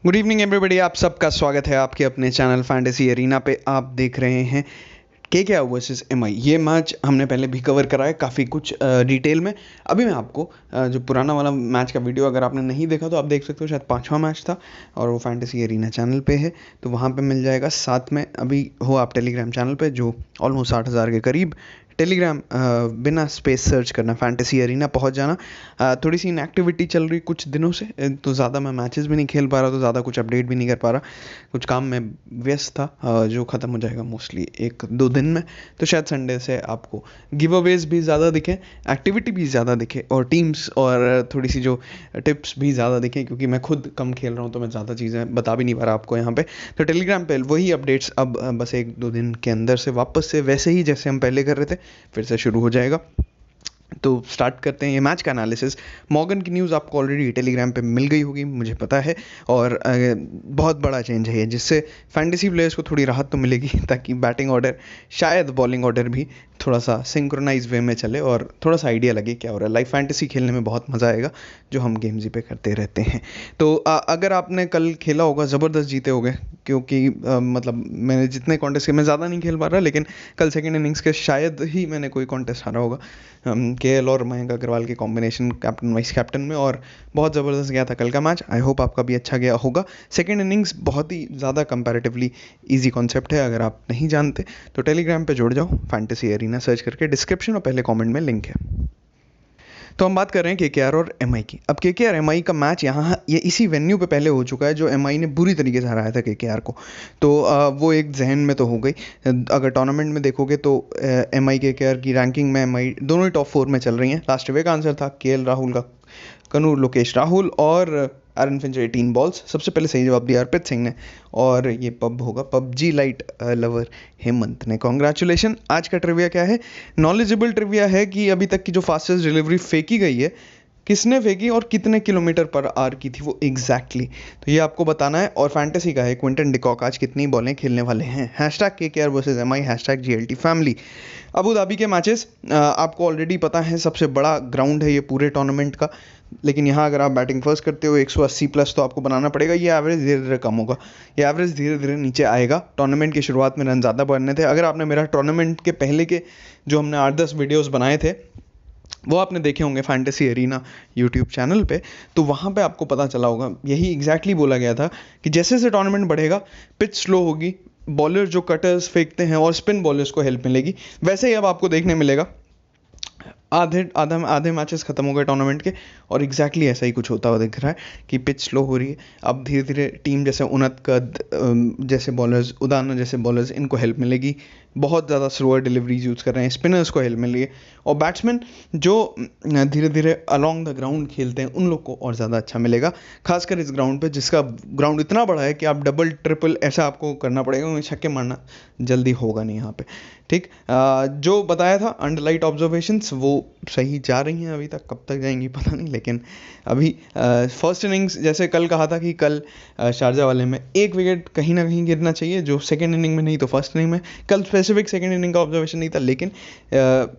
Good evening everybody, आप सबका स्वागत है आपके अपने चैनल फैंटेसी एरिना पे। आप देख रहे हैं केकेआर वर्सेस एमआई। ये मैच हमने पहले भी कवर करा है काफ़ी कुछ डिटेल में। अभी मैं आपको जो पुराना वाला मैच का वीडियो अगर आपने नहीं देखा तो आप देख सकते हो, शायद 5वां मैच था और वो फैंटेसी एरिना चैनल पे है, तो वहाँ पे मिल जाएगा। साथ में अभी हो आप टेलीग्राम चैनल पे जो ऑलमोस्ट 60,000 के करीब। टेलीग्राम बिना स्पेस सर्च करना फैंटेसी एरिना पहुंच जाना। थोड़ी सी इनएक्टिविटी चल रही कुछ दिनों से, तो ज़्यादा मैं मैचेस भी नहीं खेल पा रहा, तो ज़्यादा कुछ अपडेट भी नहीं कर पा रहा। कुछ काम में व्यस्त था जो ख़त्म हो जाएगा मोस्टली 1-2 दिन में। तो शायद संडे से आपको गिव अवेज भी ज़्यादा दिखे, एक्टिविटी भी ज़्यादा दिखे और टीम्स और थोड़ी सी जो टिप्स भी ज़्यादा दिखें, क्योंकि मैं खुद कम खेल रहा हूँ तो मैं ज़्यादा चीज़ें बता भी नहीं पा रहा आपको यहाँ पे। तो टेलीग्राम पे वही अपडेट्स अब बस 1-2 दिन के अंदर से वापस से वैसे ही जैसे हम पहले कर रहे थे फिर से शुरू हो जाएगा। तो स्टार्ट करते हैं ये मैच का एनालिसिस। मॉर्गन की न्यूज़ आपको ऑलरेडी टेलीग्राम पे मिल गई होगी, मुझे पता है, और बहुत बड़ा चेंज है ये, जिससे फैंटेसी प्लेयर्स को थोड़ी राहत तो मिलेगी, ताकि बैटिंग ऑर्डर शायद बॉलिंग ऑर्डर भी थोड़ा सा सिंक्रोनाइज वे में चले और थोड़ा सा आइडिया लगे क्या हो रहा है। लाइव फैंटेसी खेलने में बहुत मज़ा आएगा, जो हम गेम्स ही पे करते रहते हैं। तो अगर आपने कल खेला होगा, ज़बरदस्त जीते होगे, क्योंकि मतलब मैंने जितने कॉन्टेस्ट के मैं ज़्यादा नहीं खेल पा रहा, लेकिन कल सेकेंड इनिंग्स के शायद ही मैंने कोई कॉन्टेस्ट हारा होगा केएल और मयंक अग्रवाल के कॉम्बिनेशन कैप्टन वाइस कैप्टन में, और बहुत ज़बरदस्त गया था कल का मैच। आई होप आपका भी अच्छा गया होगा। सेकेंड इनिंग्स बहुत ही ज़्यादा कंपैरेटिवली इजी कॉन्सेप्ट है, अगर आप नहीं जानते तो टेलीग्राम पे जुड़ जाओ, फैंटेसी एरिना सर्च करके, डिस्क्रिप्शन और पहले कमेंट में लिंक है। तो हम बात कर रहे हैं केकेआर और एमआई की। अब केकेआर एमआई का मैच यहाँ ये इसी वेन्यू पे पहले हो चुका है, जो एमआई ने बुरी तरीके से हराया था केकेआर को, तो वो एक जहन में तो हो गई। अगर टूर्नामेंट में देखोगे तो एमआई केकेआर की रैंकिंग में एमआई दोनों ही टॉप 4 में चल रही हैं। लास्ट वे का आंसर था केएल राहुल का कनूर लोकेश राहुल और एरन फिंच 18 बॉल्स। सबसे पहले सही जवाब दिया अर्पित सिंह ने, और ये पब होगा पबजी लाइट लवर हेमंत ने। कॉन्ग्रेचुलेशन। आज का ट्रिविया क्या है? नॉलेजेबल ट्रिविया है कि अभी तक की जो फास्टेस्ट डिलीवरी फेंकी गई है, किसने फेंकी और कितने किलोमीटर पर आवर की थी वो एग्जैक्टली तो ये आपको बताना है। और फैंटेसी का है क्विंटन डिकॉक आज कितनी बॉलें खेलने वाले हैं। Hashtag KKR versus MI, hashtag GLT family. Abu Dhabi के मैचेस आपको ऑलरेडी पता है, सबसे बड़ा ग्राउंड है ये पूरे टूर्नामेंट का, लेकिन यहाँ अगर आप बैटिंग फर्स्ट करते हो 180 प्लस तो आपको बनाना पड़ेगा। ये एवरेज धीरे धीरे कम होगा, ये एवरेज धीरे धीरे नीचे आएगा। टूर्नामेंट की शुरुआत में रन ज़्यादा बनने थे। अगर आपने मेरा टूर्नामेंट के पहले के जो हमने 8-10 वीडियोस बनाए थे वो आपने देखे होंगे फैंटेसी एरिना यूट्यूब चैनल पे, तो वहाँ पे आपको पता चला होगा, यही एग्जैक्टली बोला गया था कि जैसे जैसे टूर्नामेंट बढ़ेगा पिच स्लो होगी, बॉलर जो कटर्स फेंकते हैं और स्पिन बॉलर्स को हेल्प मिलेगी। वैसे ही अब आपको देखने मिलेगा। आधे मैचेस खत्म हो गए टूर्नामेंट के और एग्जैक्टली ऐसा ही कुछ होता हुआ दिख रहा है कि पिच स्लो हो रही है। अब धीरे धीरे टीम जैसे उनतकद जैसे बॉलर्स, उदाना जैसे बॉलर्स, इनको हेल्प मिलेगी। बहुत ज़्यादा स्लोअर डिलीवरीज यूज़ कर रहे हैं, स्पिनर्स को हेल्प मिलेगी, और बैट्समैन जो धीरे धीरे अलॉन्ग द ग्राउंड खेलते हैं उन लोग को और ज़्यादा अच्छा मिलेगा, खासकर इस ग्राउंड पे, जिसका ग्राउंड इतना बड़ा है कि आप डबल ट्रिपल ऐसा आपको करना पड़ेगा, क्योंकि छक्के मारना जल्दी होगा नहीं यहाँ पे। ठीक, जो बताया था अंडरलाइट ऑब्जर्वेशंस वो सही जा रही हैं, अभी तक कब तक जाएंगी पता नहीं, लेकिन अभी फर्स्ट इनिंग्स जैसे कल कहा था कि कल शारजा वाले में एक विकेट कहीं ना कहीं गिरना चाहिए, जो सेकेंड इनिंग में नहीं तो फर्स्ट इनिंग में। कल स्पेसिफिक सेकेंड इनिंग का ऑब्जर्वेशन नहीं था, लेकिन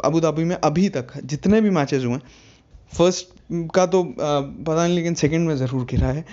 अबू धाबी में अभी तक जितने भी मैचेस हुए, फर्स्ट का तो पता नहीं, लेकिन सेकंड में ज़रूर गिरा है।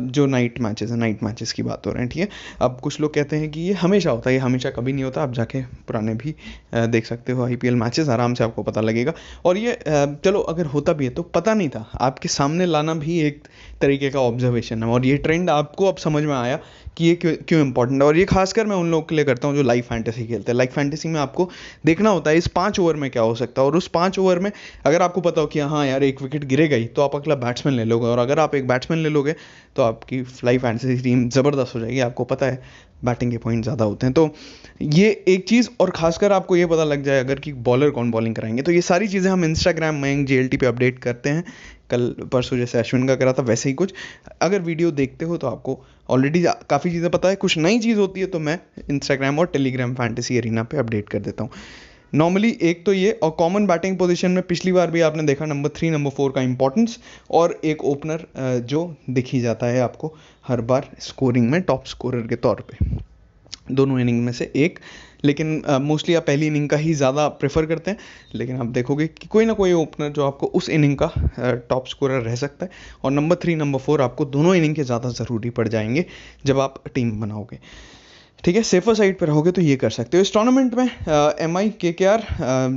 जो नाइट मैचेस की बात हो रहे हैं, ठीक है। अब कुछ लोग कहते हैं कि ये हमेशा होता है, ये हमेशा कभी नहीं होता। आप जाके पुराने भी देख सकते हो आईपीएल मैचेस, आराम से आपको पता लगेगा। और ये चलो अगर होता भी है तो पता नहीं था, आपके सामने लाना भी एक तरीके का ऑब्जर्वेशन है, और ये ट्रेंड आपको अब समझ में आया कि ये क्यों इंपॉर्टेंट है। और ये खासकर मैं उन लोगों के लिए करता हूँ जो लाइव फैंटेसी खेलते हैं। लाइव फैंटेसी में आपको देखना होता है इस 5 ओवर में क्या हो सकता है, और उस 5 ओवर में अगर आपको पता हो कि हाँ यार एक विकेट गिरेगा ही, तो आप अगला बैट्समैन ले लोगे, और अगर आप एक बैट्समैन ले लोगे तो आपकी लाइव फैंटेसी टीम ज़बरदस्त हो जाएगी। आपको पता है बैटिंग के पॉइंट ज़्यादा होते हैं, तो ये एक चीज़। और खासकर आपको ये पता लग जाए अगर कि बॉलर कौन बॉलिंग कराएंगे, तो ये सारी चीज़ें हम इंस्टाग्राम में जीएलटी पे अपडेट करते हैं। कल परसों जैसे अश्विन का करा था वैसे ही कुछ, अगर वीडियो देखते हो तो आपको ऑलरेडी काफ़ी चीज़ें पता है। कुछ नई चीज़ होती है तो मैं इंस्टाग्राम और टेलीग्राम फैंटेसी एरिना पे अपडेट कर देता हूँ। नॉर्मली एक तो ये, और कॉमन बैटिंग पोजीशन में पिछली बार भी आपने देखा नंबर 3 नंबर 4 का इंपॉर्टेंस, और एक ओपनर जो दिख ही जाता है आपको हर बार स्कोरिंग में टॉप स्कोरर के तौर पे। दोनों इनिंग में से एक, लेकिन मोस्टली आप पहली इनिंग का ही ज़्यादा प्रेफर करते हैं। लेकिन आप देखोगे कि कोई ना कोई ओपनर जो आपको उस इनिंग का टॉप स्कोरर रह सकता है, और नंबर 3 नंबर 4 आपको दोनों इनिंग के ज़्यादा ज़रूरी पड़ जाएंगे जब आप टीम बनाओगे। ठीक है, सेफर साइड पर रहोगे तो ये कर सकते हो। इस टूर्नामेंट में एम आई के के आर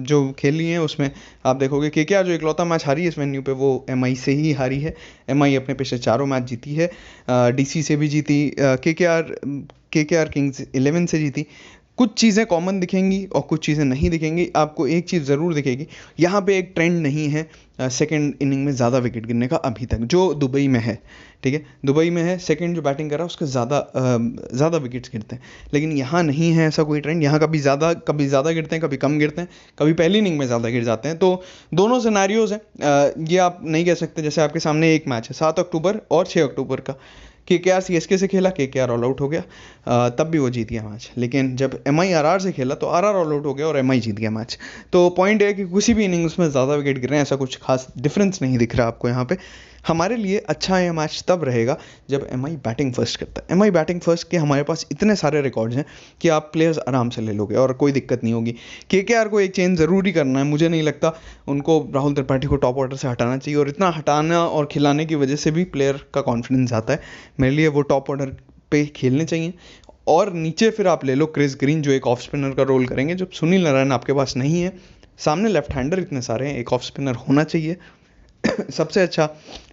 जो खेली है उसमें आप देखोगे के आर जो इकलौता मैच हारी है इस वेन्यू पे वो एम आई से ही हारी है। एम आई अपने पिछले चारों मैच जीती है, डी सी से भी जीती, के के आर किंग्स 11 से जीती। कुछ चीज़ें कॉमन दिखेंगी और कुछ चीज़ें नहीं दिखेंगी। आपको एक चीज़ ज़रूर दिखेगी, यहाँ पे एक ट्रेंड नहीं है सेकंड इनिंग में ज़्यादा विकेट गिरने का अभी तक, जो दुबई में है। ठीक है, दुबई में है सेकंड जो बैटिंग कर रहा है उसके ज़्यादा विकेट्स गिरते हैं, लेकिन यहाँ नहीं है ऐसा कोई ट्रेंड। यहाँ कभी ज़्यादा गिरते हैं, कभी कम गिरते हैं, कभी पहली इनिंग में ज़्यादा गिर जाते हैं। तो दोनों सिनेरियोज़ हैं। ये आप नहीं कह सकते। जैसे आपके सामने एक मैच है 7 अक्टूबर और 6 अक्टूबर का, के आर सी एस के से खेला, के आर ऑल आउट हो गया, तब भी वो जीत गया मैच। लेकिन जब एम आई आर आर से खेला तो आर आर ऑल आउट हो गया और एम आई जीत गया मैच। तो पॉइंट है कि किसी भी इनिंग्स में ज़्यादा विकेट गिर रहे हैं, ऐसा कुछ खास डिफरेंस नहीं दिख रहा आपको यहाँ पे। हमारे लिए अच्छा है मैच तब रहेगा जब एम आई बैटिंग फर्स्ट करता है। एम आई बैटिंग फर्स्ट के हमारे पास इतने सारे रिकॉर्ड्स हैं कि आप प्लेयर्स आराम से ले लोगे और कोई दिक्कत नहीं होगी। के आर को एक चेंज ज़रूरी करना है। मुझे नहीं लगता उनको राहुल त्रिपाठी को टॉप ऑर्डर से हटाना चाहिए, और इतना हटाना और खिलाने की वजह से भी प्लेयर का कॉन्फिडेंस आता है। मेरे लिए वो टॉप ऑर्डर पे खेलने चाहिए। और नीचे फिर आप ले लो क्रिस ग्रीन जो एक ऑफ स्पिनर का रोल करेंगे। जब सुनील नारायण आपके पास नहीं है, सामने लेफ्ट हैंडर इतने सारे हैं, एक ऑफ स्पिनर होना चाहिए। सबसे अच्छा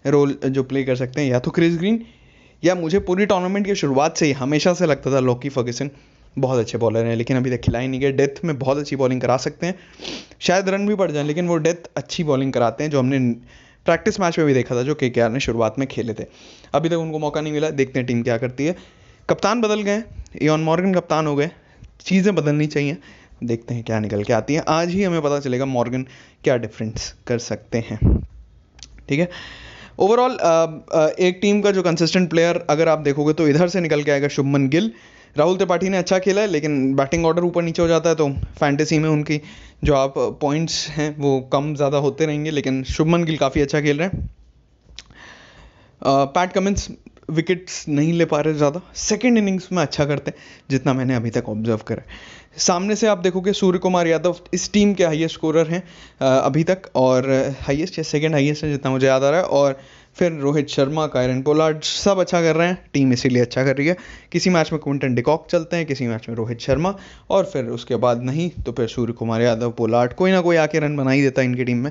रोल जो प्ले कर सकते हैं या तो क्रिस ग्रीन, या मुझे पूरी टूर्नामेंट की शुरुआत से ही हमेशा से लगता था लॉकी फर्ग्यूसन बहुत अच्छे बॉलर हैं, लेकिन अभी तक खिला ही नहीं गए। डेथ में बहुत अच्छी बॉलिंग करा सकते हैं, शायद रन भी पड़ जाए, लेकिन वो डेथ अच्छी बॉलिंग कराते हैं, जो हमने प्रैक्टिस मैच में भी देखा था जो के आर ने शुरुआत में खेले थे। अभी तक उनको मौका नहीं मिला, देखते हैं टीम क्या करती है। कप्तान बदल गए, इयान मॉर्गन कप्तान हो गए, चीज़ें बदलनी चाहिए, देखते हैं क्या निकल के आती है। आज ही हमें पता चलेगा मॉर्गन क्या डिफरेंस कर सकते हैं। ठीक है, ओवरऑल एक टीम का जो कंसिस्टेंट प्लेयर अगर आप देखोगे तो इधर से निकल के आएगा शुभमन गिल। राहुल त्रिपाठी ने अच्छा खेला है, लेकिन बैटिंग ऑर्डर ऊपर नीचे हो जाता है तो फैंटेसी में उनकी जो आप पॉइंट्स हैं वो कम ज़्यादा होते रहेंगे, लेकिन शुभमन गिल काफ़ी अच्छा खेल रहे हैं। पैट कमिंस विकेट्स नहीं ले पा रहे ज़्यादा, सेकंड इनिंग्स में अच्छा करते हैं जितना मैंने अभी तक ऑब्जर्व करा। सामने से आप देखोगे सूर्य कुमार यादव इस टीम के हाईएस्ट स्कोरर हैं अभी तक, और हाईएस्ट या सेकंड हाईएस्ट है जितना मुझे याद आ रहा है। और फिर रोहित शर्मा, कायरन पोलार्ड सब अच्छा कर रहे हैं, टीम इसीलिए अच्छा कर रही है। किसी मैच में क्विंटन डिकॉक चलते हैं, किसी मैच में रोहित शर्मा, और फिर उसके बाद नहीं तो फिर सूर्य कुमार यादव, पोलार्ड, कोई ना कोई आके रन बना ही देता है इनकी टीम में,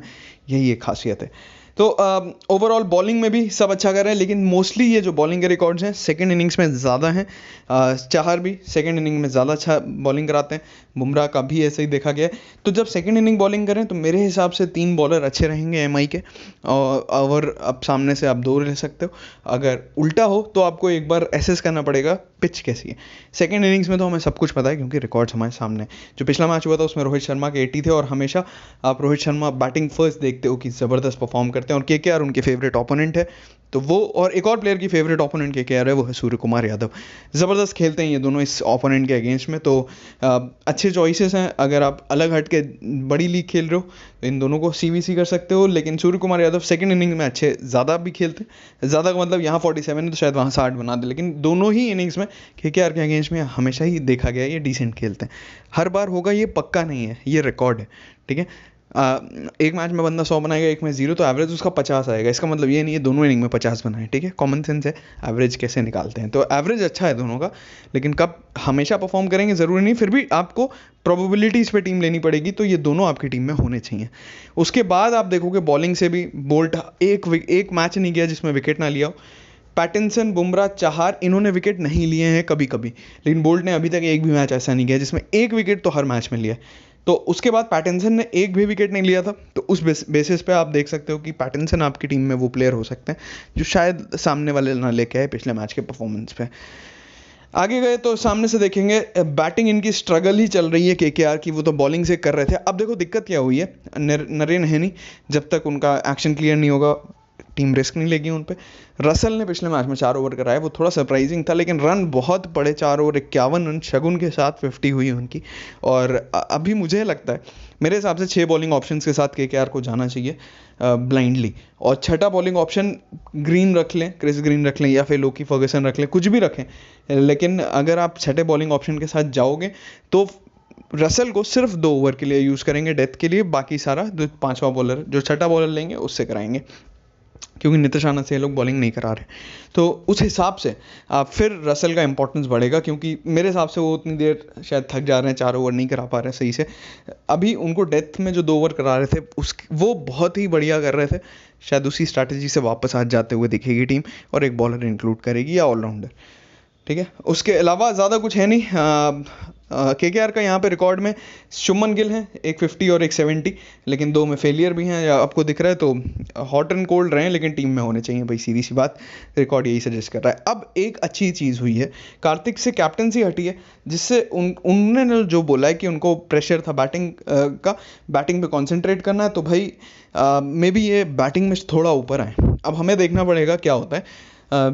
यही एक खासियत है। तो ओवरऑल बॉलिंग में भी सब अच्छा कर रहे हैं, लेकिन मोस्टली ये जो बॉलिंग के रिकॉर्ड्स हैं सेकंड इनिंग्स में ज़्यादा हैं। चाहर भी सेकंड इनिंग में ज़्यादा अच्छा बॉलिंग कराते हैं, बुमराह का भी ऐसे ही देखा गया है। तो जब सेकंड इनिंग बॉलिंग करें तो मेरे हिसाब से 3 बॉलर अच्छे रहेंगे एमआई के, और अब सामने से आप 2 ले सकते हो। अगर उल्टा हो तो आपको एक बार एसेस करना पड़ेगा पिच कैसी है। सेकंड इनिंग्स में तो हमें सब कुछ पता है क्योंकि रिकॉर्ड्स हमारे सामने। जो पिछला मैच हुआ था उसमें रोहित शर्मा के 80 थे, और हमेशा आप रोहित शर्मा बैटिंग फर्स्ट देखते हो कि ज़बरदस्त परफॉर्म करते हैं, और के आर उनके फेवरेट ओपोनेंट है। तो वो और एक और प्लेयर की फेवरेट ओपोनेंट के आर है, वो है सूर्य कुमार यादव। ज़बरदस्त खेलते हैं ये दोनों इस ओपोनेंट के अगेंस्ट में। तो अच्छे चॉइसेस हैं। अगर आप अलग हट के बड़ी लीग खेल रहे हो तो इन दोनों को सीवीसी कर सकते हो, लेकिन सूर्य कुमार यादव सेकंड इनिंग में अच्छे ज़्यादा भी खेलते हैं। ज़्यादा का मतलब यहाँ 47 है तो शायद वहाँ 60 बना दे, लेकिन दोनों ही इनिंग्स में के आर के अगेंस्ट में हमेशा ही देखा गया है ये डिसेंट खेलते हैं। हर बार होगा ये पक्का नहीं है, ये रिकॉर्ड है। ठीक है, एक मैच में बंदा 100 बनाएगा, एक में 0, तो एवरेज उसका 50 आएगा। इसका मतलब ये नहीं है दोनों इनिंग में 50 बनाए। ठीक है, कॉमन सेंस है, एवरेज कैसे निकालते हैं। तो एवरेज अच्छा है दोनों का, लेकिन कब हमेशा परफॉर्म करेंगे ज़रूरी नहीं। फिर भी आपको प्रोबेबिलिटीज़ पे टीम लेनी पड़ेगी, तो ये दोनों आपकी टीम में होने चाहिए। उसके बाद आप देखोगे बॉलिंग से भी बोल्ट एक मैच नहीं गया जिसमें विकेट ना लिया हो। पैटिंसन, बुमराह, चाहर इन्होंने विकेट नहीं लिए हैं कभी कभी, लेकिन बोल्ट ने अभी तक एक भी मैच ऐसा नहीं किया जिसमें एक विकेट तो हर मैच में लिया है। तो उसके बाद पैटिंसन ने एक भी विकेट नहीं लिया था। तो उस बेसिस पे आप देख सकते हो कि पैटिंसन आपकी टीम में वो प्लेयर हो सकते हैं जो शायद सामने वाले ना लेके आए पिछले मैच के परफॉर्मेंस पे। आगे गए तो सामने से देखेंगे बैटिंग इनकी स्ट्रगल ही चल रही है के आर की। वो तो बॉलिंग से कर रहे थे। अब देखो दिक्कत क्या हुई है, नरेन है नहीं, जब तक उनका एक्शन क्लियर नहीं होगा टीम रिस्क नहीं लेगी उन पे। रसल ने पिछले मैच में 4 ओवर कराए, वो थोड़ा सरप्राइजिंग था, लेकिन रन बहुत पड़े, 4 ओवर 51 रन, शगुन के साथ 50 हुई उनकी। और अभी मुझे लगता है, मेरे हिसाब से 6 बॉलिंग ऑप्शंस के साथ केकेआर को जाना चाहिए ब्लाइंडली, और छठा बॉलिंग ऑप्शन ग्रीन रख लें, क्रिस ग्रीन रख लें, या फिर लोकी फर्गसन रख लें, कुछ भी रखें, लेकिन अगर आप छठे बॉलिंग ऑप्शन के साथ जाओगे तो रसल को सिर्फ 2 ओवर के लिए यूज़ करेंगे डेथ के लिए, बाकी सारा जो पांचवा बॉलर, जो छठा बॉलर लेंगे उससे कराएंगे, क्योंकि नीतीश राणा से ये लोग बॉलिंग नहीं करा रहे। तो उस हिसाब से फिर रसल का इंपॉर्टेंस बढ़ेगा, क्योंकि मेरे हिसाब से वो उतनी देर शायद थक जा रहे हैं, 4 ओवर नहीं करा पा रहे हैं सही से। अभी उनको डेथ में जो 2 ओवर करा रहे थे वो बहुत ही बढ़िया कर रहे थे, शायद उसी स्ट्रैटेजी से वापस आज जाते हुए दिखेगी टीम, और एक बॉलर इंक्लूड करेगी या ऑलराउंडर, ठीक है। उसके अलावा ज़्यादा कुछ है नहीं। केकेआर का यहाँ पे रिकॉर्ड में शुभमन गिल हैं, एक 50 और एक 70, लेकिन 2 में फेलियर भी हैं, या आपको दिख रहा है, तो हॉट एंड कोल्ड रहे हैं, लेकिन टीम में होने चाहिए भाई, सीधी सी बात, रिकॉर्ड यही सजेस्ट कर रहा है। अब एक अच्छी चीज़ हुई है, कार्तिक से कैप्टनसी हटी है, जिससे उन्होंने जो बोला है कि उनको प्रेशर था बैटिंग का, बैटिंग पे कॉन्सेंट्रेट करना है, तो भाई मे बी ये बैटिंग में थोड़ा ऊपर आए। अब हमें देखना पड़ेगा क्या होता है,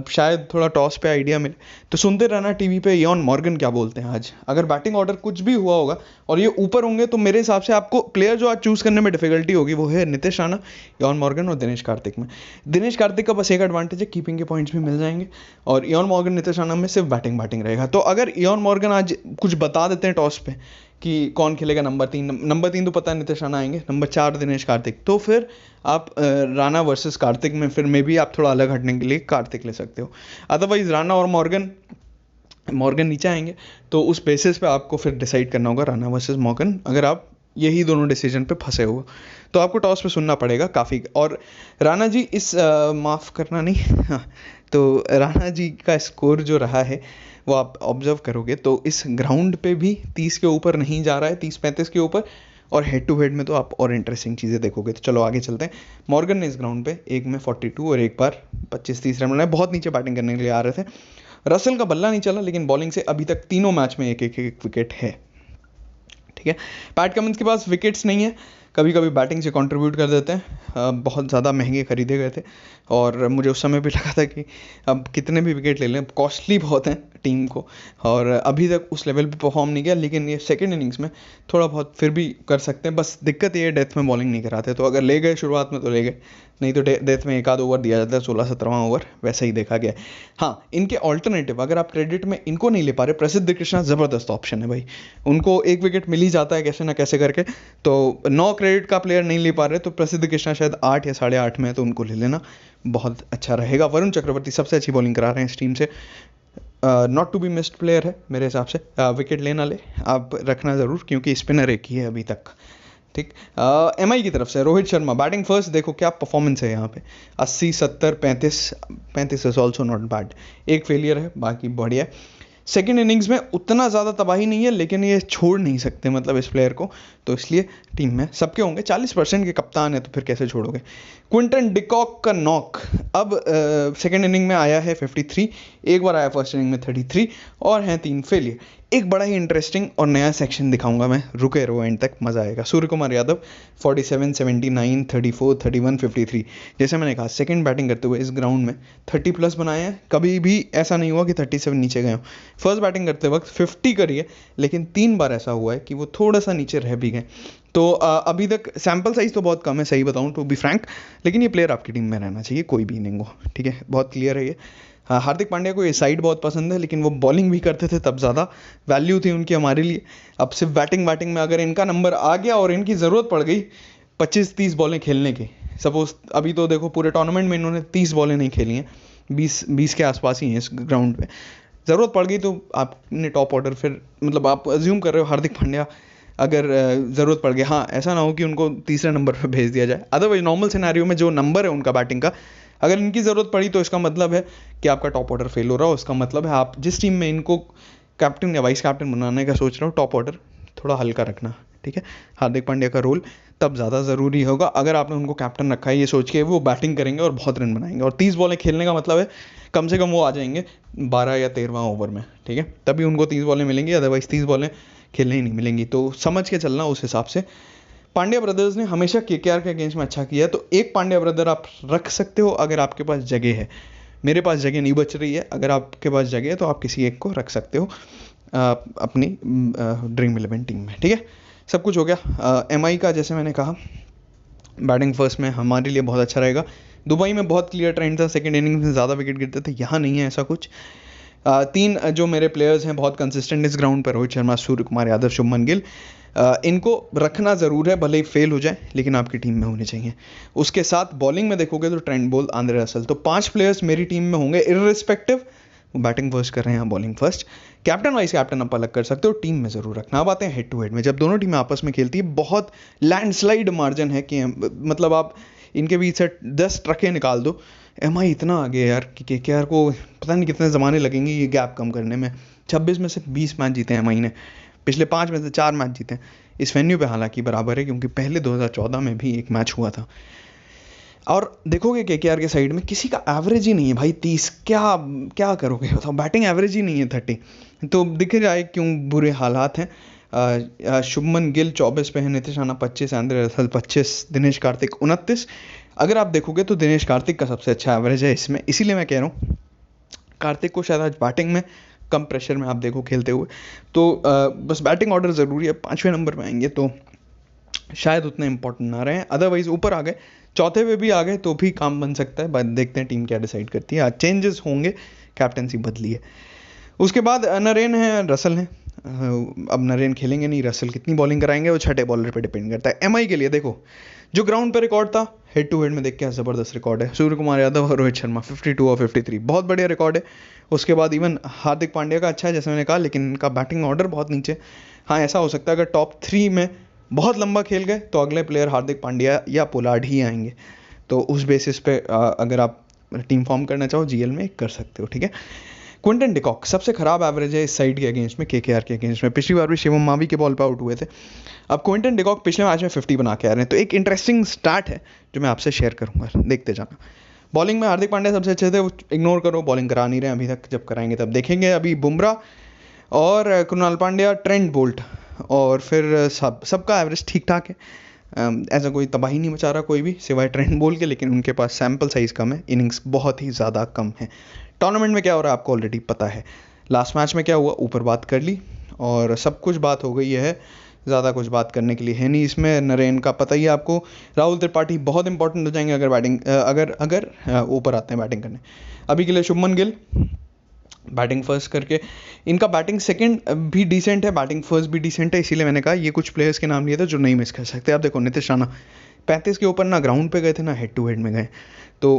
शायद थोड़ा टॉस पे आइडिया मिले, तो सुनते रहना टीवी पे इयान मॉर्गन क्या बोलते हैं आज। अगर बैटिंग ऑर्डर कुछ भी हुआ होगा और ये ऊपर होंगे, तो मेरे हिसाब से आपको प्लेयर जो आज चूज़ करने में डिफिकल्टी होगी वो है नीतीश राणा, इयान मॉर्गन और दिनेश कार्तिक में। दिनेश कार्तिक का बस एक एडवांटेज है, कीपिंग के पॉइंट्स भी मिल जाएंगे, और इयान मॉर्गन नीतीश राणा में सिर्फ बैटिंग रहेगा। तो अगर इयान मॉर्गन आज कुछ बता देते हैं टॉस पे कि कौन खेलेगा नंबर 3 तो पता है नीतीश राणा आएंगे, नंबर 4 दिनेश कार्तिक, तो फिर आप राणा वर्सेस कार्तिक में फिर में भी आप थोड़ा अलग हटने के लिए कार्तिक ले सकते हो। अदरवाइज राणा और मॉर्गन नीचे आएंगे, तो उस बेसिस पे आपको फिर डिसाइड करना होगा राणा वर्सेस मॉर्गन। अगर आप यही दोनों डिसीजन पे फंसे हो तो आपको टॉस पे सुनना पड़ेगा काफ़ी। और राणा जी माफ़ करना नहीं हाँ, तो राणा जी का स्कोर जो रहा है वो आप ऑब्जर्व करोगे तो इस ग्राउंड पे भी 30 के ऊपर नहीं जा रहा है, 30-35 के ऊपर, और हेड टू हेड में तो आप और इंटरेस्टिंग चीज़ें देखोगे। तो चलो आगे चलते हैं। मॉर्गन ने इस ग्राउंड पे एक में 42 और एक बार 25-30 रन बनाए, बहुत नीचे बैटिंग करने के लिए आ रहे थे। रसल का बल्ला नहीं चला, लेकिन बॉलिंग से अभी तक तीनों मैच में एक विकेट है, ठीक है। पैट कमिंस के पास विकेट्स नहीं है, कभी कभी बैटिंग से कंट्रीब्यूट कर देते हैं, बहुत ज़्यादा महंगे खरीदे गए थे, और मुझे उस समय भी लगा था कि अब कितने भी विकेट ले लें, कॉस्टली बहुत हैं टीम को, और अभी तक उस लेवल पे परफॉर्म नहीं किया, लेकिन ये सेकंड इनिंग्स में थोड़ा बहुत फिर भी कर सकते हैं। बस दिक्कत ये डेथ में बॉलिंग नहीं कराते, तो अगर ले गए शुरुआत में तो ले गए, नहीं तो डेथ में एक आध ओवर दिया जाता है, 16-17वां ओवर वैसा ही देखा गया। हाँ, इनके ऑल्टरनेटिव अगर आप क्रेडिट में इनको नहीं ले पा रहे, प्रसिद्ध कृष्णा ज़बरदस्त ऑप्शन है भाई, उनको एक विकेट मिल ही जाता है कैसे ना कैसे करके, तो 9 क्रेडिट का प्लेयर नहीं ले पा रहे तो प्रसिद्ध कृष्णा शायद 8 या 8.5 में, तो उनको ले लेना बहुत अच्छा रहेगा। वरुण चक्रवर्ती सबसे अच्छी बॉलिंग करा रहे हैं इस टीम से, not to be missed player है मेरे हिसाब से, विकेट लेना ले आप रखना ज़रूर, क्योंकि स्पिनर एक ही है अभी तक, ठीक। एमआई की तरफ से रोहित शर्मा बैटिंग फर्स्ट, देखो क्या परफॉर्मेंस है यहाँ पे, 80, 70, 35 इज ऑल्सो नॉट बैड, एक फेलियर है, बाकी बढ़िया है। सेकेंड इनिंग्स में उतना ज़्यादा तबाही नहीं है, लेकिन ये छोड़ नहीं सकते मतलब इस प्लेयर को, तो इसलिए टीम में सबके होंगे। 40% के कप्तान है, तो फिर कैसे छोड़ोगे। क्विंटन डिकॉक का नॉक अब सेकेंड इनिंग में आया है 53, एक बार आया फर्स्ट इनिंग में 33, और हैं 3 फेलियर। एक बड़ा ही इंटरेस्टिंग और नया सेक्शन दिखाऊंगा मैं, रुके रहो एंड तक, मज़ा आएगा। सूर्य कुमार यादव 47, 79, 34, 31, 53, जैसे मैंने कहा सेकंड बैटिंग करते हुए इस ग्राउंड में 30+ बनाए हैं, कभी भी ऐसा नहीं हुआ कि 37 नीचे गए हो। फर्स्ट बैटिंग करते वक्त 50 करी है, लेकिन 3 बार ऐसा हुआ है कि वो थोड़ा सा नीचे रह भी गए। तो अभी तक सैम्पल साइज तो बहुत कम है, सही बताऊं टू बी फ्रैंक, लेकिन ये प्लेयर आपकी टीम में रहना चाहिए, कोई भी इनिंग हो, ठीक है, बहुत क्लियर है ये। हार्दिक पांड्या को ये साइड बहुत पसंद है, लेकिन वो बॉलिंग भी करते थे तब ज़्यादा वैल्यू थी उनकी हमारे लिए। अब सिर्फ बैटिंग में अगर इनका नंबर आ गया और इनकी ज़रूरत पड़ गई 25-30 बॉलें खेलने की, सपोज अभी तो देखो पूरे टूर्नामेंट में इन्होंने 30 बॉलें नहीं खेली हैं, 20 के आसपास ही हैं इस ग्राउंड पे, ज़रूरत पड़ गई तो आपने टॉप ऑर्डर फिर मतलब आप अज्यूम कर रहे हो हार्दिक पांड्या अगर ज़रूरत पड़ गई, हाँ ऐसा ना हो कि उनको तीसरे नंबर पर भेज दिया जाए। अदरवाइज नॉर्मल सिनेरियो में जो नंबर है उनका बैटिंग का, अगर इनकी ज़रूरत पड़ी तो इसका मतलब है कि आपका टॉप ऑर्डर फेल हो रहा हो, इसका मतलब है आप जिस टीम में इनको कैप्टन या वाइस कैप्टन बनाने का सोच रहे हो, टॉप ऑर्डर थोड़ा हल्का रखना, ठीक है। हार्दिक पांड्या का रोल तब ज़्यादा ज़रूरी होगा अगर आपने उनको कैप्टन रखा है ये सोच के वो बैटिंग करेंगे और बहुत रन बनाएंगे, और 30 बॉलें खेलने का मतलब है कम से कम वो आ जाएंगे 12 या 13वां ओवर में, ठीक है, तभी उनको 30 बॉलें मिलेंगी, अदरवाइज 30 बॉलें खेलने ही नहीं मिलेंगी। तो समझ के चलना उस हिसाब से। पांड्या ब्रदर्स ने हमेशा केकेआर के अगेंस्ट में अच्छा किया है, तो एक पांड्या ब्रदर आप रख सकते हो अगर आपके पास जगह है। मेरे पास जगह नहीं बच रही है, अगर आपके पास जगह है तो आप किसी एक को रख सकते हो अपनी ड्रीम 11 टीम में, ठीक है। सब कुछ हो गया। एमआई का जैसे मैंने कहा बैटिंग फर्स्ट में हमारे लिए बहुत अच्छा रहेगा। दुबई में बहुत क्लियर ट्रेंड था, सेकंड इनिंग्स में ज़्यादा विकेट गिरते थे, यहाँ नहीं है ऐसा कुछ। तीन जो मेरे प्लेयर्स हैं बहुत कंसिस्टेंट इस ग्राउंड पर, रोहित शर्मा, सूर्य कुमार यादव, शुभमन गिल, इनको रखना ज़रूर है, भले ही फेल हो जाए लेकिन आपकी टीम में होने चाहिए। उसके साथ बॉलिंग में देखोगे तो ट्रेंट बोल्ट, आंद्रे रसल, तो 5 प्लेयर्स मेरी टीम में होंगे इर्रिस्पेक्टिव वो बैटिंग फर्स्ट कर रहे हैं या bowling first. Captain vice captain आप अलग कर सकते हो, टीम में ज़रूर रखना। अब आते हैं हेड टू हेड में, जब दोनों टीमें आपस में खेलती है बहुत लैंडस्लाइड मार्जिन है कि मतलब आप इनके बीच से 10 ट्रकें निकाल दो। एमआई इतना आगे है यार कि केकेआर को पता नहीं कितने ज़माने लगेंगे ये गैप कम करने में। 26 में से 20 मैच जीते हैं एमआई ने, पिछले 5 में से 4 मैच जीते हैं। इस वेन्यू पे हालांकि बराबर है क्योंकि पहले 2014 में भी एक मैच हुआ था। और देखोगे केकेआर के साइड में किसी का एवरेज ही नहीं है भाई 30, क्या करोगे बताओ, बैटिंग एवरेज ही नहीं है 30, तो दिख जाए क्यों बुरे हालात हैं। शुभमन गिल 24 पे है, नीतीश राणा 25, आंद्रे रसल 25, दिनेश कार्तिक 29। अगर आप देखोगे तो दिनेश कार्तिक का सबसे अच्छा एवरेज है इसमें, इसीलिए मैं कह रहा हूँ कार्तिक को शायद आज बैटिंग में कम प्रेशर में आप देखो खेलते हुए, तो बस बैटिंग ऑर्डर ज़रूरी है। 5वें नंबर पे आएंगे तो शायद उतना इंपॉर्टेंट ना रहे, अदरवाइज ऊपर आ गए, चौथे पे भी आ गए तो भी काम बन सकता है। देखते हैं टीम क्या डिसाइड करती है। आज चेंजेस होंगे, कैप्टनसी बदली है। उसके बाद नरेन है, रसल है। अब नरेन खेलेंगे नहीं, रसल कितनी बॉलिंग कराएंगे वो छठे बॉलर पे डिपेंड करता है। एमआई के लिए देखो जो ग्राउंड पे रिकॉर्ड था हेड टू हेड में देख के ज़बरदस्त रिकॉर्ड है। सूर्य कुमार यादव और रोहित शर्मा 52 और 53 बहुत बढ़िया रिकॉर्ड है। उसके बाद इवन हार्दिक पांड्या का अच्छा है जैसे मैंने कहा, लेकिन इनका बैटिंग ऑर्डर बहुत नीचे। हाँ ऐसा हो सकता है अगर टॉप 3 में बहुत लंबा खेल गए तो अगले प्लेयर हार्दिक पांड्या या पोलार्ड ही आएंगे, तो उस बेसिस पे अगर आप टीम फॉर्म करना चाहो जीएल में कर सकते हो, ठीक है। क्विंटन डिकॉक सबसे खराब एवरेज है इस साइड के अगेंस्ट में, केकेआर के अगेंस्ट में। पिछली बार भी शिवम मावी के बॉल पे आउट हुए थे। अब क्विंटन डिकॉक पिछले मैच में 50 बना के आ रहे हैं, तो एक इंटरेस्टिंग स्टार्ट है जो मैं आपसे शेयर करूंगा, देखते जाना। बॉलिंग में हार्दिक पांड्या सबसे अच्छे थे, वो इग्नोर करो, बॉलिंग करा नहीं रहे अभी तक, जब कराएंगे तब देखेंगे। अभी बुमराह और कृणाल पांड्या, ट्रेंट बोल्ट, और फिर सबका एवरेज ठीक ठाक है। ऐसा कोई तबाही नहीं मचा रहा कोई भी सिवाय ट्रेंट बोल्ट के, लेकिन उनके पास सैम्पल साइज़ कम है, इनिंग्स बहुत ही ज़्यादा कम है। टूर्नामेंट में क्या हो रहा है आपको ऑलरेडी पता है, लास्ट मैच में क्या हुआ ऊपर बात कर ली और सब कुछ बात हो गई है, ज़्यादा कुछ बात करने के लिए है नहीं इसमें। नरेन का पता ही है आपको, राहुल त्रिपाठी बहुत इंपॉर्टेंट हो जाएंगे अगर बैटिंग अगर ऊपर आते हैं बैटिंग करने। अभी के लिए शुभमन गिल बैटिंग फर्स्ट करके, इनका बैटिंग सेकंड भी डिसेंट है, बैटिंग फर्स्ट भी डिसेंट है, इसीलिए मैंने कहा ये कुछ प्लेयर्स के नाम लिए थे जो नहीं मिस कर सकते। आप देखो नीतीश राणा 35 के ऊपर ना ग्राउंड पे गए थे ना हेड टू हेड में गए, तो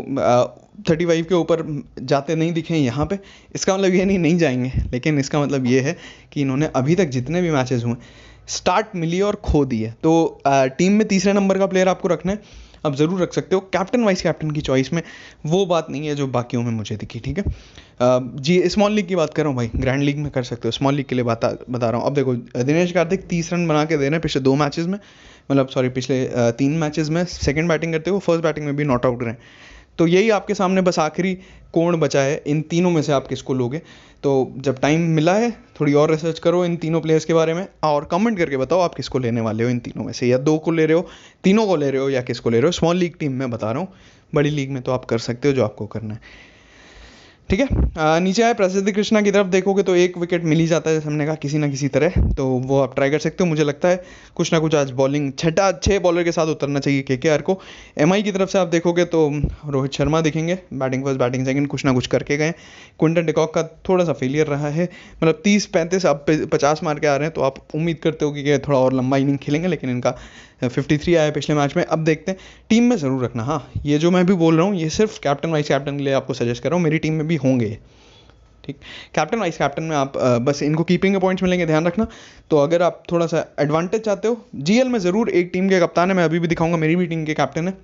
35 के ऊपर जाते नहीं दिखे यहाँ पे। इसका मतलब ये नहीं जाएंगे, लेकिन इसका मतलब ये है कि इन्होंने अभी तक जितने भी मैचेस हुए स्टार्ट मिली और खो दी है। तो टीम में तीसरे नंबर का प्लेयर आपको रखना है, आप ज़रूर रख सकते हो। कैप्टन वाइस कैप्टन की चॉइस में वो बात नहीं है जो बाकियों में मुझे दिखी, ठीक है। जी स्मॉल लीग की बात कर रहा हूँ भाई, ग्रैंड लीग में कर सकते हो, स्मॉल लीग के लिए बता रहा हूँ। अब देखो दिनेश कार्तिक 30 रन बना के दे रहे हैं पिछले 2 मैचेस में, मतलब सॉरी पिछले 3 मैचेस में। सेकंड बैटिंग करते हो, फर्स्ट बैटिंग में भी नॉट आउट रहे, तो यही आपके सामने बस आखिरी कोण बचा है, इन तीनों में से आप किसको लोगे। तो जब टाइम मिला है थोड़ी और रिसर्च करो इन तीनों प्लेयर्स के बारे में और कमेंट करके बताओ आप किसको लेने वाले हो इन तीनों में से, या 2 को ले रहे हो, तीनों को ले रहे हो, या किसको ले रहे हो। स्मॉल लीग टीम में बता रहा हूँ, बड़ी लीग में तो आप कर सकते हो जो आपको करना है, ठीक है। नीचे आए प्रसिद्ध कृष्णा की तरफ देखोगे तो 1 विकेट मिल ही जाता है जैसे हमने कहा किसी ना किसी तरह, तो वो आप ट्राई कर सकते हो। मुझे लगता है कुछ ना कुछ आज बॉलिंग 6 बॉलर के साथ उतरना चाहिए केकेआर को। एमआई की तरफ से आप देखोगे तो रोहित शर्मा दिखेंगे, बैटिंग फर्स्ट बैटिंग सेकंड, कुछ ना कुछ करके गए। क्विंटन डिकॉक का थोड़ा सा फेलियर रहा है, मतलब 30-35 आप 50 मार के आ रहे हैं, तो आप उम्मीद करते हो कि थोड़ा और लंबा इनिंग खेलेंगे, लेकिन इनका 53 आया पिछले मैच में। अब देखते हैं, टीम में ज़रूर रखना। हाँ ये जो मैं भी बोल रहा हूँ ये सिर्फ कैप्टन वाइस कैप्टन के लिए आपको सजेस्ट कर रहा हूँ, मेरी टीम में भी होंगे, ठीक। कैप्टन वाइस कैप्टन में आप बस इनको कीपिंग के पॉइंट्स मिलेंगे, ध्यान रखना। तो अगर आप थोड़ा सा एडवांटेज चाहते हो, जीएल में ज़रूर एक टीम के कप्तान है, मैं अभी भी दिखाऊंगा, मेरी भी टीम के कैप्टन है।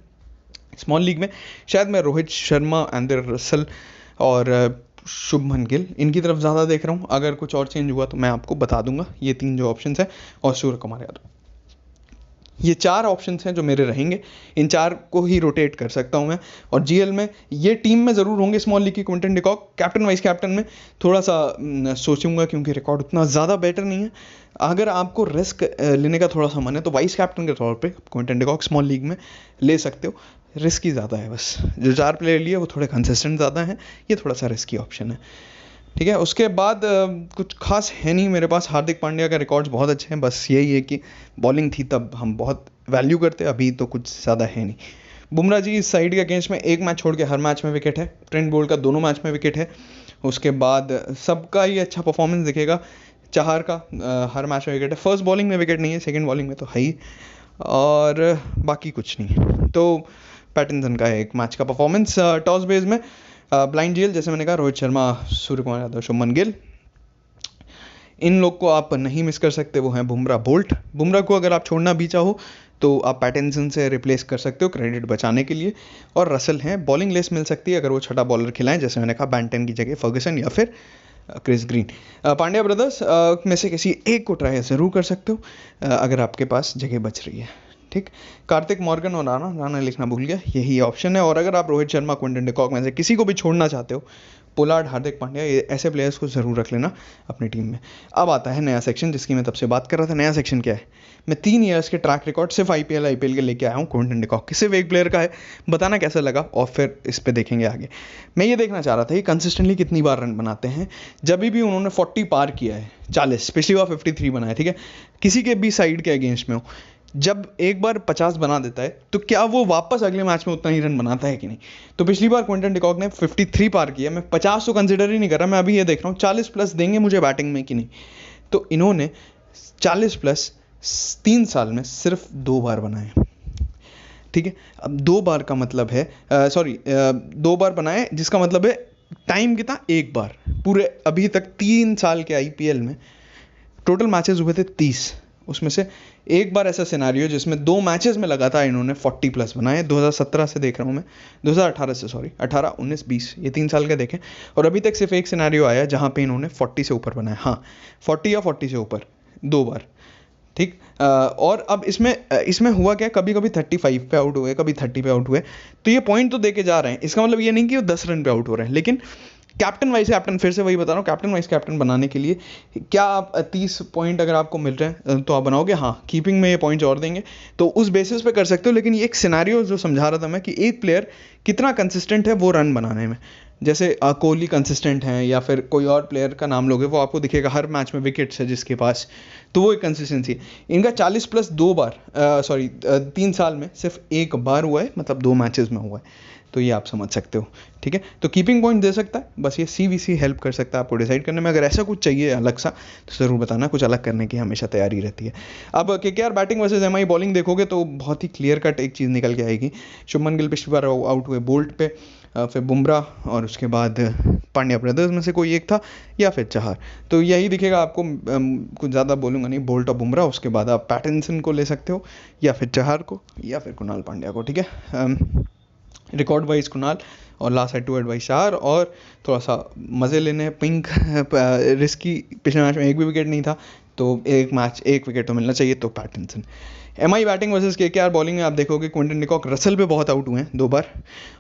स्मॉल लीग में शायद मैं रोहित शर्मा, आंद्रे रसल और शुभमन गिल इनकी तरफ ज़्यादा देख रहा हूँ। अगर कुछ और चेंज हुआ तो मैं आपको बता दूंगा, ये 3 जो ऑप्शन है, और सूर्य कुमार यादव। ये 4 ऑप्शंस हैं जो मेरे रहेंगे, इन 4 को ही रोटेट कर सकता हूँ मैं। और जीएल में ये टीम में ज़रूर होंगे स्मॉल लीग की Quinton de Kock. Captain vice captain में थोड़ा सा सोचूंगा क्योंकि रिकॉर्ड उतना ज़्यादा बेटर नहीं है। अगर आपको रिस्क लेने का थोड़ा सा मन है तो वाइस कैप्टन के तौर पे क्विंटन डिकॉक स्मॉल लीग में ले सकते हो। रिस्क ही ज़्यादा है, बस जो 4 प्लेयर लिए वो थोड़े कंसिस्टेंट ज़्यादा हैं, ये थोड़ा सा रिस्की ऑप्शन है। ठीक है, उसके बाद कुछ खास है नहीं मेरे पास। हार्दिक पांड्या का रिकॉर्ड्स बहुत अच्छे हैं, बस यही है कि बॉलिंग थी तब हम बहुत वैल्यू करते, अभी तो कुछ ज़्यादा है नहीं। बुमराह जी इस साइड के अगेंस्ट में एक मैच छोड़ के हर मैच में विकेट है। ट्रेंट बोल्ट का दोनों मैच में विकेट है। उसके बाद सबका ही अच्छा परफॉर्मेंस दिखेगा। चाहर का हर मैच में विकेट है। फर्स्ट बॉलिंग में विकेट नहीं है, सेकेंड बॉलिंग में तो है ही, और बाकी कुछ नहीं है। तो पैटिंसन का है एक मैच का परफॉर्मेंस। टॉस बेस में ब्लाइंड जीएल जैसे मैंने कहा, रोहित शर्मा, सूर्य कुमार यादव, शुभमन गिल, इन लोग को आप नहीं मिस कर सकते, वो हैं बुमराह, बोल्ट। बुमराह को अगर आप छोड़ना भी चाहो तो आप पैटिंसन से रिप्लेस कर सकते हो क्रेडिट बचाने के लिए। और रसल हैं, बॉलिंग लेस मिल सकती है अगर वो छठा बॉलर खिलाएं, जैसे मैंने कहा बैंटन की जगह फर्गसन या फिर क्रिस ग्रीन। पांड्या ब्रदर्स में से किसी एक को ट्राई ज़रूर कर सकते हो अगर आपके पास जगह बच रही है। ठीक, कार्तिक मॉर्गन और राणा लिखना भूल गया, यही ऑप्शन है। और अगर आप रोहित शर्मा, क्विंटन डिकॉक में से किसी को भी छोड़ना चाहते हो, पोलार्ड, हार्दिक पांड्या, ये ऐसे प्लेयर्स को ज़रूर रख लेना अपनी टीम में। अब आता है नया सेक्शन जिसकी मैं तब से बात कर रहा था। नया सेक्शन क्या है? मैं 3 ईयर्स के ट्रैक रिकॉर्ड सिर्फ आईपीएल के लेके आया हूँ। क्विंटन डिकॉक के सिर्फ एक प्लेयर का है, बताना कैसा लगा और फिर इस पर देखेंगे आगे। मैं ये देखना चाह रहा था कि कंसिस्टेंटली कितनी बार रन बनाते हैं। जब भी उन्होंने 40 पार किया है, 40, पिछली बार 53 बनाया, ठीक है, किसी के भी साइड के अगेंस्ट में हो, जब एक बार 50 बना देता है तो क्या वो वापस अगले मैच में उतना ही रन बनाता है कि नहीं? तो पिछली बार क्विंटन डिकॉक ने 53 पार किया, मैं 50 तो कंसिडर ही नहीं कर रहा, मैं अभी ये देख रहा हूँ 40 प्लस देंगे मुझे बैटिंग में कि नहीं। तो इन्होंने 40 प्लस 3 साल में सिर्फ 2 बार बनाए। ठीक है, अब 2 बार का मतलब है 2 बार बनाए, जिसका मतलब है टाइम कितना, 1 बार। पूरे अभी तक 3 साल के आईपीएल में टोटल मैचेस हुए थे 30, उसमें से एक बार ऐसा सिनारियो जिसमें 2 मैचेस में लगातार इन्होंने 40 प्लस बनाए। 2017 से देख रहा हूँ मैं, 2018 से, 18, 19, 20, ये 3 साल का देखें। और अभी तक सिर्फ एक सिनारियो आया जहाँ पे इन्होंने 40 से ऊपर बनाया। हाँ, 40 या 40 से ऊपर 2 बार। ठीक, और अब इसमें हुआ क्या, कभी कभी 35 पे आउट हुए, कभी 30 पे आउट हुए। तो ये पॉइंट तो देके जा रहे हैं, इसका मतलब ये नहीं कि वो 10 रन पे आउट हो रहे हैं। लेकिन कैप्टन वाइस कैप्टन, फिर से वही बता रहा हूँ, कैप्टन वाइस कैप्टन बनाने के लिए क्या आप 30 पॉइंट अगर आपको मिल रहे हैं तो आप बनाओगे? हाँ, कीपिंग में ये पॉइंट्स और देंगे तो उस बेसिस पे कर सकते हो। लेकिन ये एक सिनारियो जो समझा रहा था मैं कि एक प्लेयर कितना कंसिस्टेंट है वो रन बनाने में। जैसे कोहली कंसिस्टेंट हैं, या फिर कोई और प्लेयर का नाम लोगे वो आपको दिखेगा हर मैच में विकेट्स है जिसके पास, तो वो एक कंसिस्टेंसी है। इनका 40 प्लस 2 बार 3 साल में सिर्फ 1 बार हुआ है, मतलब 2 मैचेस में हुआ है। तो ये आप समझ सकते हो। ठीक है, तो कीपिंग पॉइंट दे सकता है, बस ये सीवीसी हेल्प कर सकता है आपको डिसाइड करने में। अगर ऐसा कुछ चाहिए अलग सा तो ज़रूर बताना, कुछ अलग करने की हमेशा तैयारी रहती है। अब KKR batting versus MI bowling देखोगे तो बहुत ही क्लियर कट एक चीज़ निकल के आएगी। शुभमन गिल पिछली बार आउट हुए बोल्ट पे, फिर बुमराह, और उसके बाद पांड्या ब्रदर्स में से कोई एक था, या फिर चाहर। तो यही दिखेगा आपको, कुछ ज़्यादा बोलूँगा नहीं, बोल्ट और बुमराह। उसके बाद आप पैटिंसन को ले सकते हो, या फिर चाहर को, या फिर कुणाल पांड्या को। ठीक है, रिकॉर्ड वाइज कुणाल और last head to head wise चार, और थोड़ा सा मज़े लेने पिंक रिस्की, पिछले मैच में एक भी विकेट नहीं था तो एक विकेट तो मिलना चाहिए, तो Pattinson. MI batting versus KKR bowling में आप देखोगे क्विंटन डिकॉक रसल पे बहुत आउट हुए हैं 2 बार,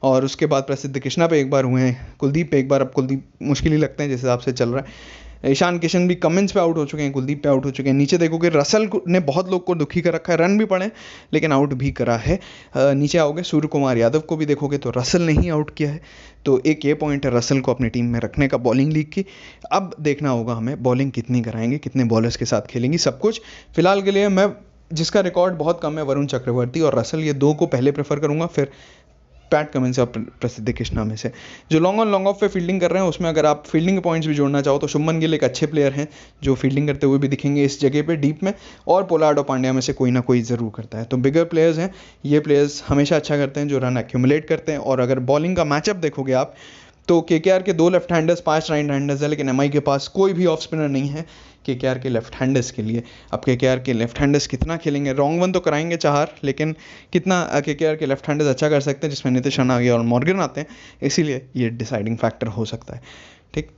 और उसके बाद प्रसिद्ध कृष्णा पे 1 बार हुए हैं, कुलदीप पे 1 बार। अब कुलदीप मुश्किल ही लगते हैं जिस हिसाब से चल रहा है। ईशान किशन भी कमिंस पे आउट हो चुके हैं, कुलदीप पे आउट हो चुके हैं। नीचे देखोगे रसल ने बहुत लोग को दुखी कर रखा है, रन भी पड़े लेकिन आउट भी करा है। नीचे आओगे सूर्य कुमार यादव को भी देखोगे तो रसल ने ही आउट किया है। तो एक ये पॉइंट है रसल को अपनी टीम में रखने का बॉलिंग लीग की। अब देखना होगा हमें बॉलिंग कितनी कराएंगे, कितने बॉलर्स के साथ खेलेंगी, सब कुछ। फिलहाल के लिए मैं, जिसका रिकॉर्ड बहुत कम है, वरुण चक्रवर्ती और रसल, ये 2 को पहले प्रेफर करूंगा, फिर पैट कमिंस और प्रसिद्ध कृष्णा में से। जो लॉन्ग ऑन लॉन्ग ऑफ पे फील्डिंग कर रहे हैं उसमें अगर आप फील्डिंग के पॉइंट्स भी जोड़ना चाहो तो शुभमन गिल एक अच्छे प्लेयर हैं जो फील्डिंग करते हुए भी दिखेंगे इस जगह पे डीप में, और पोलार्ड और पांड्या में से कोई ना कोई ज़रूर करता है। तो बिगर प्लेयर्स हैं ये, प्लेयर्स हमेशा अच्छा करते हैं जो रन एक्यूमुलेट करते हैं। और अगर बॉलिंग का मैचअप देखोगे आप तो केकेआर के 2 लेफ्ट हैंडर्स, 5 राइट हैंडर्स है, लेकिन एमआई के पास कोई भी ऑफ स्पिनर नहीं है केकेआर के लेफ्ट हैंडर्स के लिए। अब केकेआर के लेफ्ट हैंडर्स कितना खेलेंगे, रॉन्ग वन तो कराएंगे चाहर, लेकिन कितना केकेआर के लेफ्ट हैंडर्स अच्छा कर सकते हैं, जिसमें नीतीश राणा और मॉर्गन आते हैं, इसीलिए ये डिसाइडिंग फैक्टर हो सकता है। ठीक,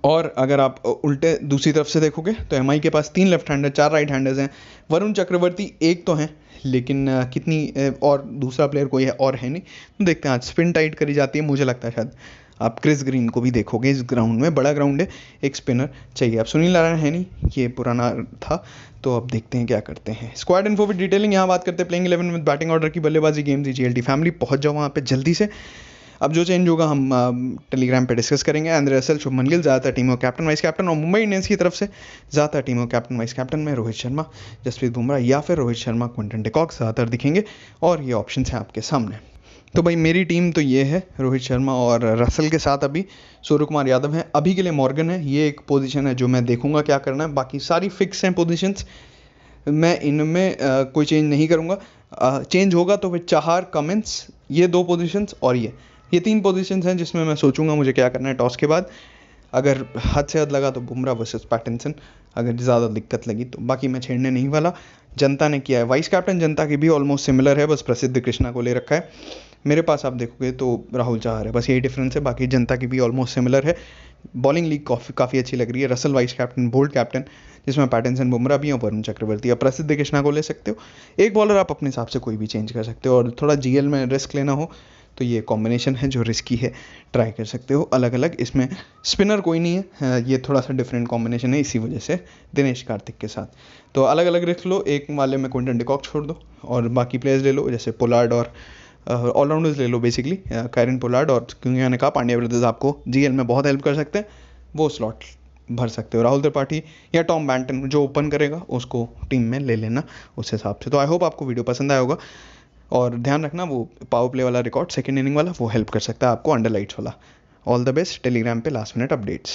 और अगर आप उल्टे दूसरी तरफ से देखोगे तो एमआई के पास 3 लेफ्ट हैंडर 4 राइट हैंडर्स हैं। वरुण चक्रवर्ती एक तो हैं, लेकिन कितनी और दूसरा प्लेयर कोई है और है नहीं। तो देखते हैं, आज स्पिन टाइट करी जाती है, मुझे लगता है शायद आप क्रिस ग्रीन को भी देखोगे इस ग्राउंड में। बड़ा ग्राउंड है, एक स्पिनर चाहिए। अब सुनील नारायण है नहीं, ये पुराना था। तो अब देखते हैं क्या करते हैं। स्क्वाड इन्फो विद डिटेलिंग, यहाँ बात करते हैं प्लेइंग 11 विद बैटिंग ऑर्डर की, बल्लेबाजी गेम्स जीएलटी फैमिली। पहुंच जाओ वहाँ पे जल्दी से। अब जो चेंज होगा हम टेलीग्राम पे डिस्कस करेंगे। एंड्रे रसेल, शुभमन गिल ज़्यादातर टीमों कैप्टन वाइस कैप्टन, और मुंबई इंडियंस की तरफ से ज़्यादातर टीमों कैप्टन वाइस कैप्टन में रोहित शर्मा, जसप्रीत बुमराह या फिर रोहित शर्मा, क्विंटन डिकॉक ज़्यादातर दिखेंगे। और ये ऑप्शन हैं आपके सामने। तो भाई मेरी टीम तो ये है, रोहित शर्मा और रसल के साथ अभी सूर्य कुमार यादव हैं। अभी के लिए मॉर्गन है, ये एक पोजीशन है जो मैं देखूंगा क्या करना है। बाकी सारी फिक्स हैं पोजीशंस, मैं इनमें कोई चेंज नहीं करूंगा। चेंज होगा तो फिर चाहर, कमिंस, ये 2 पोजीशंस, और ये 3 पोजीशंस हैं जिसमें मैं सोचूंगा मुझे क्या करना है टॉस के बाद। अगर हद से हद लगा तो बुमराह वर्सेस पैटिंसन, अगर ज़्यादा दिक्कत लगी तो। बाकी मैं छेड़ने नहीं वाला। जनता ने किया है वाइस कैप्टन, जनता की भी ऑलमोस्ट सिमिलर है, बस प्रसिद्ध कृष्णा को ले रखा है। मेरे पास आप देखोगे तो राहुल चाहर है, बस यही डिफरेंस है। बाकी जनता की भी ऑलमोस्ट सिमिलर है। बॉलिंग लीग काफ़ी अच्छी लग रही है। Russell vice captain, bold captain, जिसमें पैटिंसन, बुमराह भी और वरुण चक्रवर्ती। अब प्रसिद्ध कृष्णा को ले सकते हो। एक बॉलर आप अपने हिसाब से कोई भी चेंज कर सकते हो, और थोड़ा जीएल में रिस्क लेना हो तो ये कॉम्बिनेशन है जो रिस्की है, ट्राई कर सकते हो अलग अलग। इसमें स्पिनर कोई नहीं है, ये थोड़ा सा डिफरेंट कॉम्बिनेशन है, इसी वजह से दिनेश कार्तिक के साथ। तो अलग अलग रिस्क लो, एक वाले में क्विंटन डिकॉक छोड़ दो और बाकी प्लेयर्स ले लो, जैसे पोलार्ड और ऑलराउंडर्स ले लो बेसिकली, कायरन पोलार्ड। और क्योंकि मैंने कहा पांड्या ब्रदर्स आपको जीएल में बहुत हेल्प कर सकते हैं, वो स्लॉट भर सकते हो। राहुल त्रिपाठी या टॉम बैंटन जो ओपन करेगा उसको टीम में ले लेना उस हिसाब से। तो आई होप आपको वीडियो पसंद आया होगा, और ध्यान रखना वो पावर प्ले वाला रिकॉर्ड सेकंड इनिंग वाला वो हेल्प कर सकता है आपको, अंडर लाइट्स वाला। All the best. टेलीग्राम पे लास्ट मिनट अपडेट्स।